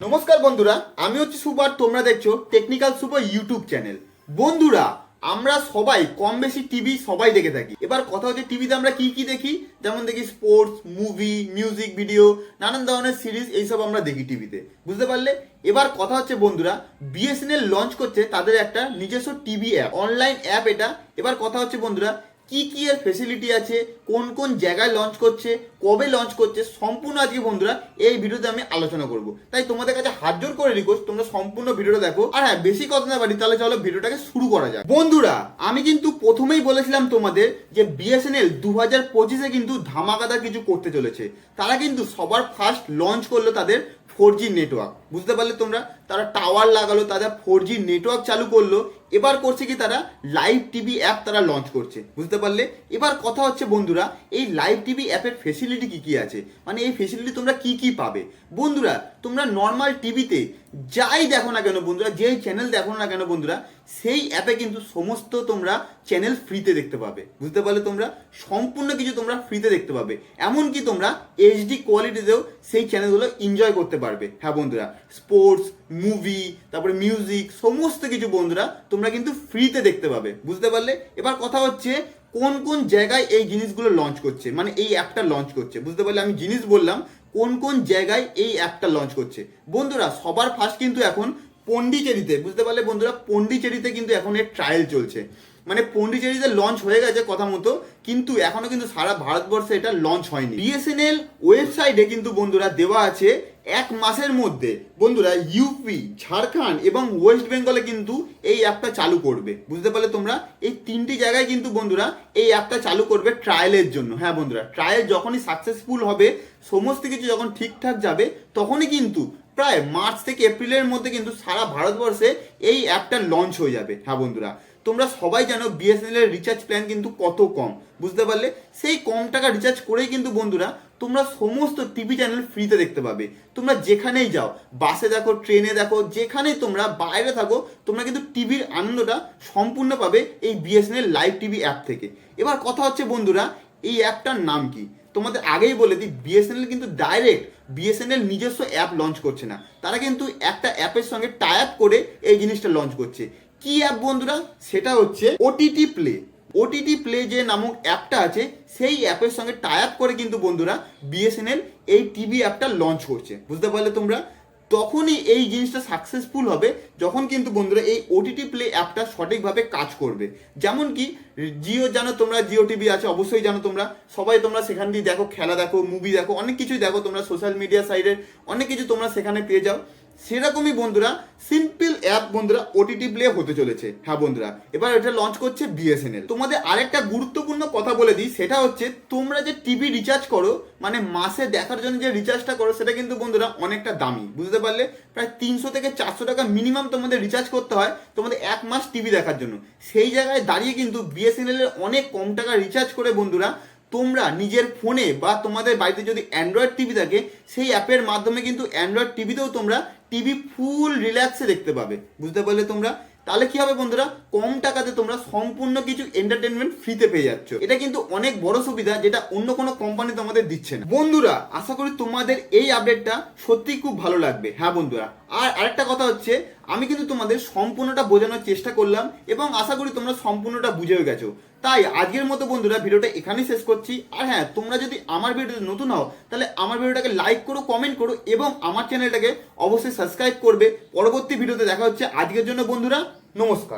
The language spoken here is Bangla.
নমস্কার বন্ধুরা, আমি হচ্ছি সুপার। তোমরা দেখছো টেকনিক্যাল সুপার ইউটিউব চ্যানেল। বন্ধুরা, আমরা সবাই কম বেশি টিভি সবাই দেখে থাকি। এবার কথা হচ্ছে টিভিতে আমরা কি কি দেখি। যেমন দেখি স্পোর্টস, মুভি, মিউজিক ভিডিও, নানান ধরনের সিরিজ, এইসব আমরা দেখি টিভিতে। বুঝতে পারলে? এবার কথা হচ্ছে বন্ধুরা, বিএসএনএল লঞ্চ করছে তাদের একটা নিজস্ব টিভি অ্যাপ, অনলাইন অ্যাপ এটা। এবার কথা হচ্ছে বন্ধুরা, কি কি এর ফেসিলিটি আছে, কোন কোন জায়গায় লঞ্চ করছে, কবে লঞ্চ করছে, সম্পূর্ণ আজকে বন্ধুরা এই ভিডিওতে আমি আলোচনা করব। তাই তোমাদের কাছে হাত জোর করে রিকোয়েস্ট, তোমরা সম্পূর্ণ ভিডিওটা দেখো। আর হ্যাঁ, বেশি কথা না বাড়ি, তাহলে চলো ভিডিওটাকে শুরু করা যাক। বন্ধুরা, আমি কিন্তু প্রথমেই বলেছিলাম তোমাদের যে বিএসএনএল 2025-এ কিন্তু ধামাকাদার কিছু করতে চলেছে। তারা কিন্তু সবার ফার্স্ট লঞ্চ করলো তাদের 4G নেটওয়ার্ক। বুঝতে পারলে তোমরা? তারা টাওয়ার লাগালো, তাদের 4G নেটওয়ার্ক চালু করলো। এবার করছে কি, তারা লাইভ টিভি অ্যাপ তারা লঞ্চ করছে। বুঝতে পারলে? এবার কথা হচ্ছে বন্ধুরা, এই লাইভ টিভি অ্যাপের ফেসিলিটি কি কি আছে, মানে এই ফেসিলিটি তোমরা কি কি পাবে। বন্ধুরা, তোমরা নর্মাল টিভিতে যাই দেখো না কেন বন্ধুরা, যেই চ্যানেল দেখো না কেন বন্ধুরা, সেই অ্যাপে কিন্তু সমস্ত তোমরা চ্যানেল ফ্রিতে দেখতে পাবে। বুঝতে পারলে? তোমরা সম্পূর্ণ কিছু তোমরা ফ্রিতে দেখতে পাবে। এমনকি তোমরা এইচডি কোয়ালিটিতেও সেই চ্যানেলগুলো এনজয় করতে পারবে। হ্যাঁ বন্ধুরা, স্পোর্টস, মুভি, তারপরে মিউজিক, সমস্ত কিছু বন্ধুরা তোমরা কিন্তু ফ্রিতে দেখতে পাবে। বুঝতে পারলে? এবার কথা হচ্ছে কোন কোন জায়গায় এই জিনিসগুলো লঞ্চ করছে, মানে এই অ্যাপটা লঞ্চ করছে। বুঝতে পারলে? আমি জিনিস বললাম কোন কোন জায়গায় এই অ্যাপটা লঞ্চ করছে। বন্ধুরা, সবার ফার্স্ট কিন্তু এখন পন্ডিচেরিতে। বুঝতে পারলে বন্ধুরা? পন্ডিচেরিতে কিন্তু এখন এর ট্রায়াল চলছে। মানে পন্ডিচেরিতে লঞ্চ হয়ে গেছে কথা মতো, কিন্তু এখনো কিন্তু সারা ভারতবর্ষে এটা লঞ্চ হয়নি। বিএসএনএল ওয়েবসাইটে কিন্তু বন্ধুরা দেওয়া আছে 1 মাসের মধ্যে বন্ধুরা ইউপি, ঝাড়খণ্ড এবং ওয়েস্ট বেঙ্গলে কিন্তু এই অ্যাপটা চালু করবে। বুঝতে পারলে তোমরা? এই 3টি জায়গায় কিন্তু বন্ধুরা এই অ্যাপটা চালু করবে ট্রায়ালের জন্য। হ্যাঁ বন্ধুরা, ট্রায়াল যখনই সাকসেসফুল হবে, সমস্ত কিছু যখন ঠিকঠাক যাবে, তখনই কিন্তু প্রায় মার্চ থেকে এপ্রিলের মধ্যে কিন্তু সারা ভারতবর্ষে এই অ্যাপটা লঞ্চ হয়ে যাবে। হ্যাঁ বন্ধুরা, তোমরা সবাই জানো বিএসএনএল এর রিচার্জ প্ল্যান কিন্তু কত কম। বুঝতে পারলে? সেই কম টাকা রিচার্জ করেই কিন্তু বন্ধুরা তোমরা সমস্ত টিভি চ্যানেল ফ্রিতে দেখতে পাবে। তোমরা যেখানেই যাও, বাসে দেখো, ট্রেনে দেখো, যেখানেই তোমরা বাইরে থাকো, তোমরা কিন্তু টিভির আনন্দটা সম্পূর্ণ পাবে এই বিএসএনএল লাইভ টিভি অ্যাপ থেকে। এবার কথা হচ্ছে বন্ধুরা, এই অ্যাপটার নাম কি। তোমাদের আগেই বলে দিই, বিএসএনএল কিন্তু ডাইরেক্ট বিএসএনএল নিজস্ব অ্যাপ লঞ্চ করছে না, তারা কিন্তু একটা অ্যাপের সঙ্গে টাই আপ করে এই জিনিসটা লঞ্চ করছে। কি অ্যাপ বন্ধুরা? সেটা হচ্ছে ওটিটি প্লে। ওটিটি প্লে যে নামক অ্যাপটা আছে, সেই অ্যাপের সঙ্গে টাই আপ করে কিন্তু বন্ধুরা বিএসএনএল এই টিভি অ্যাপটা লঞ্চ করছে। বুঝতে পারলে তোমরা? তখনই এই জিনিসটা সাকসেসফুল হবে যখন কিন্তু বন্ধুরা এই ওটিটি প্লে অ্যাপটা সঠিকভাবে কাজ করবে। যেমন কি জিও, জানো তোমরা, জিও টিভি আছে অবশ্যই জানো তোমরা সবাই। তোমরা সেখান দিয়ে দেখো, খেলা দেখো, মুভি দেখো, অনেক কিছুই দেখো তোমরা। সোশ্যাল মিডিয়া সাইডের অনেক কিছু তোমরা সেখানে পেয়ে যাও। সেরকমই বন্ধুরা সিম্পল অ্যাপ বন্ধুরা ওটিটি প্লে হতে চলেছে। হ্যাঁ বন্ধুরা, এবার এটা লঞ্চ করছে বিএসএনএল। তোমাদের আরেকটা গুরুত্বপূর্ণ কথা বলে দিই, সেটা হচ্ছে তোমরা যে টিভি রিচার্জ করো, মানে মাসে দেখার জন্য যে রিচার্জটা করো, সেটা কিন্তু বন্ধুরা অনেকটা দামি। বুঝতে পারলে? প্রায় 300 থেকে 400 টাকা মিনিমাম তোমাদের রিচার্জ করতে হয় তোমাদের 1 মাস টিভি দেখার জন্য। সেই জায়গায় দাঁড়িয়ে কিন্তু বিএসএনএল এর অনেক কম টাকা রিচার্জ করে বন্ধুরা তোমরা নিজের ফোনে বা তোমাদের বাড়িতে যদি অ্যান্ড্রয়েড টিভি থাকে, সেই অ্যাপের মাধ্যমে কিন্তু অ্যান্ড্রয়েড টিভিতেও তোমরা টিভি ফুল রিল্যাক্সে দেখতে পাবে। বুঝতে পারলে তোমরা? তাহলে কি হবে বন্ধুরা, কম টাকাতে তোমরা সম্পূর্ণ কিছু এন্টারটেনমেন্ট ফ্রিতে পেয়ে যাচ্ছ। এটা কিন্তু অনেক বড় সুবিধা, যেটা অন্য কোনো কোম্পানি তোমাদের দিচ্ছে না। বন্ধুরা, আশা করি তোমাদের এই আপডেটটা সত্যিই খুব ভালো লাগবে। হ্যাঁ বন্ধুরা, আর আরেকটা কথা হচ্ছে, আমি কিন্তু তোমাদের সম্পূর্ণটা বোঝানোর চেষ্টা করলাম এবং আশা করি তোমরা সম্পূর্ণটা বুঝেও গেছো। তাই আজকের মতো বন্ধুরা ভিডিওটা এখানেই শেষ করছি। আর হ্যাঁ, তোমরা যদি আমার ভিডিওতে নতুন হও, তাহলে আমার ভিডিওটাকে লাইক করো, কমেন্ট করো এবং আমার চ্যানেলটাকে অবশ্যই সাবস্ক্রাইব করবে। পরবর্তী ভিডিওতে দেখা হচ্ছে। আজকের জন্য বন্ধুরা নমস্কার।